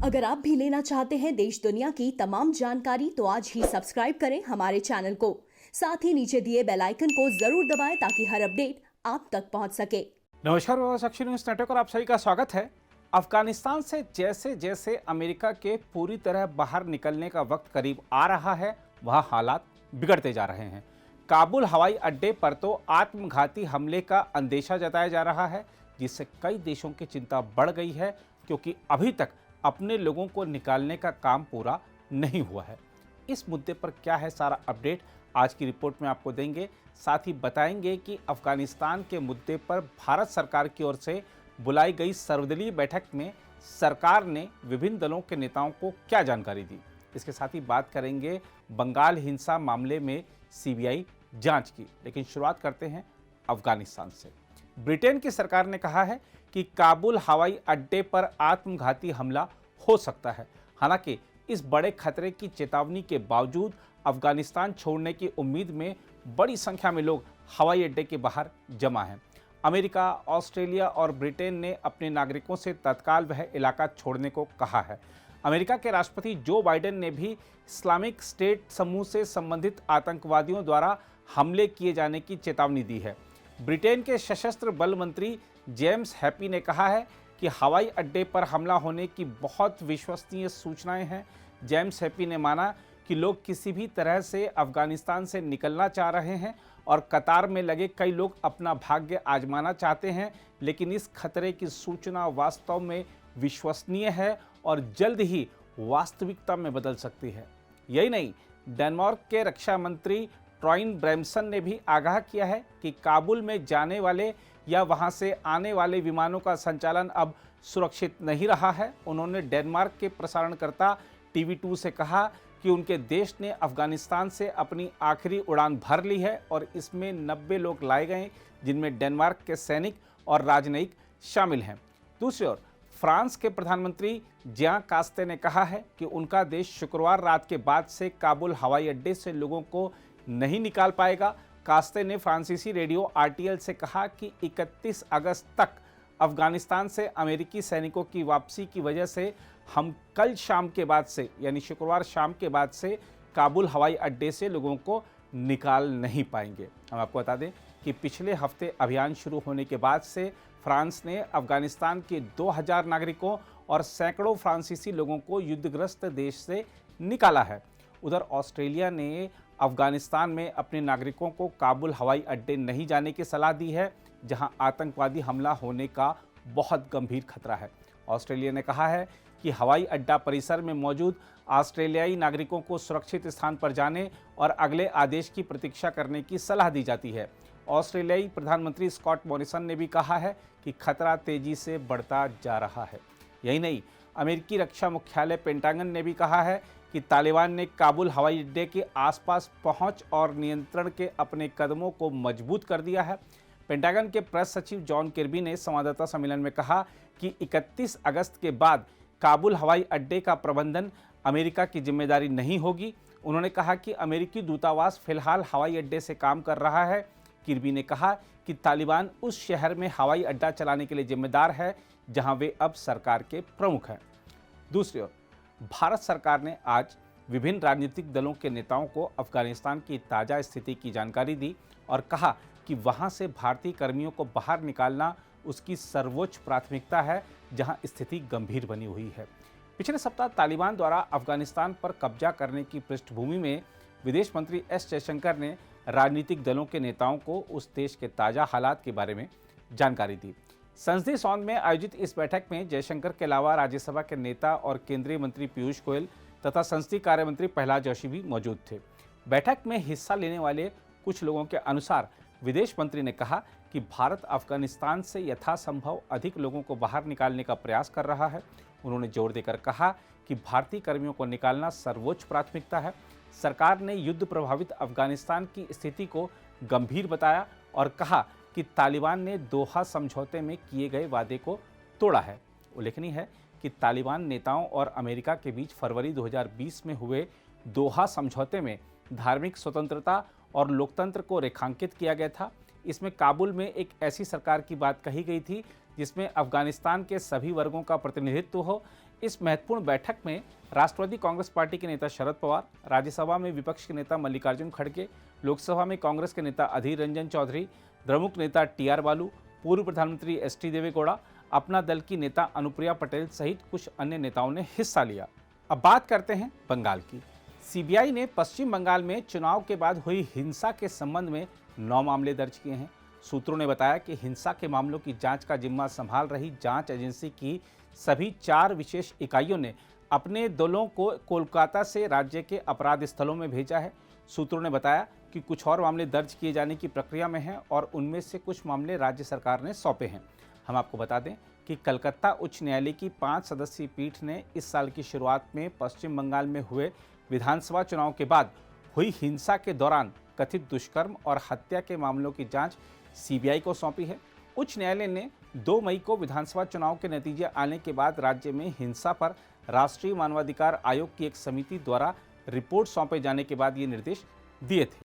अगर आप भी लेना चाहते हैं देश दुनिया की तमाम जानकारी तो आज ही सब्सक्राइब करें हमारे चैनल को। साथ ही नीचे दिए बेल आइकन को जरूर दबाएं ताकि हर अपडेट आप तक पहुंच सके। नमस्कार, साक्षी न्यूज नेटवर्क पर आप सभी का स्वागत है। अफगानिस्तान से जैसे जैसे अमेरिका के पूरी तरह बाहर निकलने का वक्त करीब आ रहा है, वहां हालात बिगड़ते जा रहे हैं। काबुल हवाई अड्डे पर तो आत्मघाती हमले का अंदेशा जताया जा रहा है, जिससे कई देशों की चिंता बढ़ गई है, क्योंकि अभी तक अपने लोगों को निकालने का काम पूरा नहीं हुआ है। इस मुद्दे पर क्या है सारा अपडेट आज की रिपोर्ट में आपको देंगे। साथ ही बताएंगे कि अफगानिस्तान के मुद्दे पर भारत सरकार की ओर से बुलाई गई सर्वदलीय बैठक में सरकार ने विभिन्न दलों के नेताओं को क्या जानकारी दी। इसके साथ ही बात करेंगे बंगाल हिंसा मामले में सीबीआई जांच की। लेकिन शुरुआत करते हैं अफगानिस्तान से। ब्रिटेन की सरकार ने कहा है कि काबुल हवाई अड्डे पर आत्मघाती हमला हो सकता है। हालांकि इस बड़े खतरे की चेतावनी के बावजूद अफगानिस्तान छोड़ने की उम्मीद में बड़ी संख्या में लोग हवाई अड्डे के बाहर जमा हैं। अमेरिका, ऑस्ट्रेलिया और ब्रिटेन ने अपने नागरिकों से तत्काल वह इलाका छोड़ने को कहा है। अमेरिका के राष्ट्रपति जो बाइडेन ने भी इस्लामिक स्टेट समूह से संबंधित आतंकवादियों द्वारा हमले किए जाने की चेतावनी दी है। ब्रिटेन के सशस्त्र बल मंत्री जेम्स हैपी ने कहा है कि हवाई अड्डे पर हमला होने की बहुत विश्वसनीय सूचनाएं हैं। जेम्स हैपी ने माना कि लोग किसी भी तरह से अफगानिस्तान से निकलना चाह रहे हैं और कतार में लगे कई लोग अपना भाग्य आजमाना चाहते हैं, लेकिन इस खतरे की सूचना वास्तव में विश्वसनीय है और जल्द ही वास्तविकता में बदल सकती है। यही नहीं, डेनमार्क के रक्षा मंत्री ट्रॉइन ब्रैमसन ने भी आगाह किया है कि काबुल में जाने वाले या वहां से आने वाले विमानों का संचालन अब सुरक्षित नहीं रहा है। उन्होंने डेनमार्क के प्रसारणकर्ता TV2 से कहा कि उनके देश ने अफगानिस्तान से अपनी आखिरी उड़ान भर ली है और इसमें 90 लोग लाए गए, जिनमें डेनमार्क के सैनिक और राजनयिक शामिल हैं। दूसरी ओर फ्रांस के प्रधानमंत्री जियां कास्ते ने कहा है कि उनका देश शुक्रवार रात के बाद से काबुल हवाई अड्डे से लोगों को नहीं निकाल पाएगा। कास्ते ने फ्रांसीसी रेडियो RTL से कहा कि 31 अगस्त तक अफगानिस्तान से अमेरिकी सैनिकों की वापसी की वजह से हम कल शाम के बाद से यानी शुक्रवार शाम के बाद से काबुल हवाई अड्डे से लोगों को निकाल नहीं पाएंगे। हम आपको बता दें कि पिछले हफ्ते अभियान शुरू होने के बाद से फ्रांस ने अफगानिस्तान के 2000 नागरिकों और सैकड़ों फ्रांसीसी लोगों को युद्धग्रस्त देश से निकाला है। उधर ऑस्ट्रेलिया ने अफगानिस्तान में अपने नागरिकों को काबुल हवाई अड्डे नहीं जाने की सलाह दी है, जहां आतंकवादी हमला होने का बहुत गंभीर खतरा है। ऑस्ट्रेलिया ने कहा है कि हवाई अड्डा परिसर में मौजूद ऑस्ट्रेलियाई नागरिकों को सुरक्षित स्थान पर जाने और अगले आदेश की प्रतीक्षा करने की सलाह दी जाती है। ऑस्ट्रेलियाई प्रधानमंत्री स्कॉट मॉरिसन ने भी कहा है कि खतरा तेजी से बढ़ता जा रहा है। यही नहीं, अमेरिकी रक्षा मुख्यालय पेंटागन ने भी कहा है कि तालिबान ने काबुल हवाई अड्डे के आसपास पहुंच और नियंत्रण के अपने कदमों को मजबूत कर दिया है। पेंटागन के प्रेस सचिव जॉन किर्बी ने संवाददाता सम्मेलन में कहा कि 31 अगस्त के बाद काबुल हवाई अड्डे का प्रबंधन अमेरिका की जिम्मेदारी नहीं होगी। उन्होंने कहा कि अमेरिकी दूतावास फिलहाल हवाई अड्डे से काम कर रहा है। किर्बी ने कहा कि तालिबान उस शहर में हवाई अड्डा चलाने के लिए जिम्मेदार है जहां वे अब सरकार के प्रमुख हैं। दूसरी ओर भारत सरकार ने आज विभिन्न राजनीतिक दलों के नेताओं को अफगानिस्तान की ताज़ा स्थिति की जानकारी दी और कहा कि वहां से भारतीय कर्मियों को बाहर निकालना उसकी सर्वोच्च प्राथमिकता है, जहां स्थिति गंभीर बनी हुई है। पिछले सप्ताह तालिबान द्वारा अफगानिस्तान पर कब्जा करने की पृष्ठभूमि में विदेश मंत्री S जयशंकर ने राजनीतिक दलों के नेताओं को उस देश के ताज़ा हालात के बारे में जानकारी दी। संसदीय सौध में आयोजित इस बैठक में जयशंकर के अलावा राज्यसभा के नेता और केंद्रीय मंत्री पीयूष गोयल तथा संसदीय कार्य मंत्री प्रहलाद जोशी भी मौजूद थे। बैठक में हिस्सा लेने वाले कुछ लोगों के अनुसार विदेश मंत्री ने कहा कि भारत अफगानिस्तान से यथासंभव अधिक लोगों को बाहर निकालने का प्रयास कर रहा है। उन्होंने जोर देकर कहा कि भारतीय कर्मियों को निकालना सर्वोच्च प्राथमिकता है। सरकार ने युद्ध प्रभावित अफगानिस्तान की स्थिति को गंभीर बताया और कहा कि तालिबान ने दोहा समझौते में किए गए वादे को तोड़ा है। उल्लेखनीय है कि तालिबान नेताओं और अमेरिका के बीच फरवरी 2020 में हुए दोहा समझौते में धार्मिक स्वतंत्रता और लोकतंत्र को रेखांकित किया गया था। इसमें काबुल में एक ऐसी सरकार की बात कही गई थी जिसमें अफगानिस्तान के सभी वर्गों का प्रतिनिधित्व हो, इस महत्वपूर्ण बैठक में राष्ट्रवादी कांग्रेस पार्टी के नेता शरद पवार, राज्यसभा में विपक्ष के नेता मल्लिकार्जुन खड़गे, लोकसभा में कांग्रेस के नेता अधीर रंजन चौधरी, द्रमुक नेता टीआर बालू, पूर्व प्रधानमंत्री एसटी देवेगौड़ा, अपना दल की नेता अनुप्रिया पटेल सहित कुछ अन्य नेताओं ने हिस्सा लिया। अब बात करते हैं बंगाल की। सीबीआई ने पश्चिम बंगाल में चुनाव के बाद हुई हिंसा के संबंध में 9 मामले दर्ज किए हैं। सूत्रों ने बताया कि हिंसा के मामलों की जांच का जिम्मा संभाल रही जांच एजेंसी की सभी 4 विशेष इकाइयों ने अपने दलों को कोलकाता से राज्य के अपराध स्थलों में भेजा है। सूत्रों ने बताया कि कुछ और मामले दर्ज किए जाने की प्रक्रिया में हैं और उनमें से कुछ मामले राज्य सरकार ने सौंपे हैं। हम आपको बता दें कि कलकत्ता उच्च न्यायालय की 5 सदस्यीय पीठ ने इस साल की शुरुआत में पश्चिम बंगाल में हुए विधानसभा चुनाव के बाद हुई हिंसा के दौरान कथित दुष्कर्म और हत्या के मामलों की जांच सीबीआई को सौंपी है। उच्च न्यायालय ने 2 मई को विधानसभा चुनाव के नतीजे आने के बाद राज्य में हिंसा पर राष्ट्रीय मानवाधिकार आयोग की एक समिति द्वारा रिपोर्ट सौंपे जाने के बाद ये निर्देश दिए थे।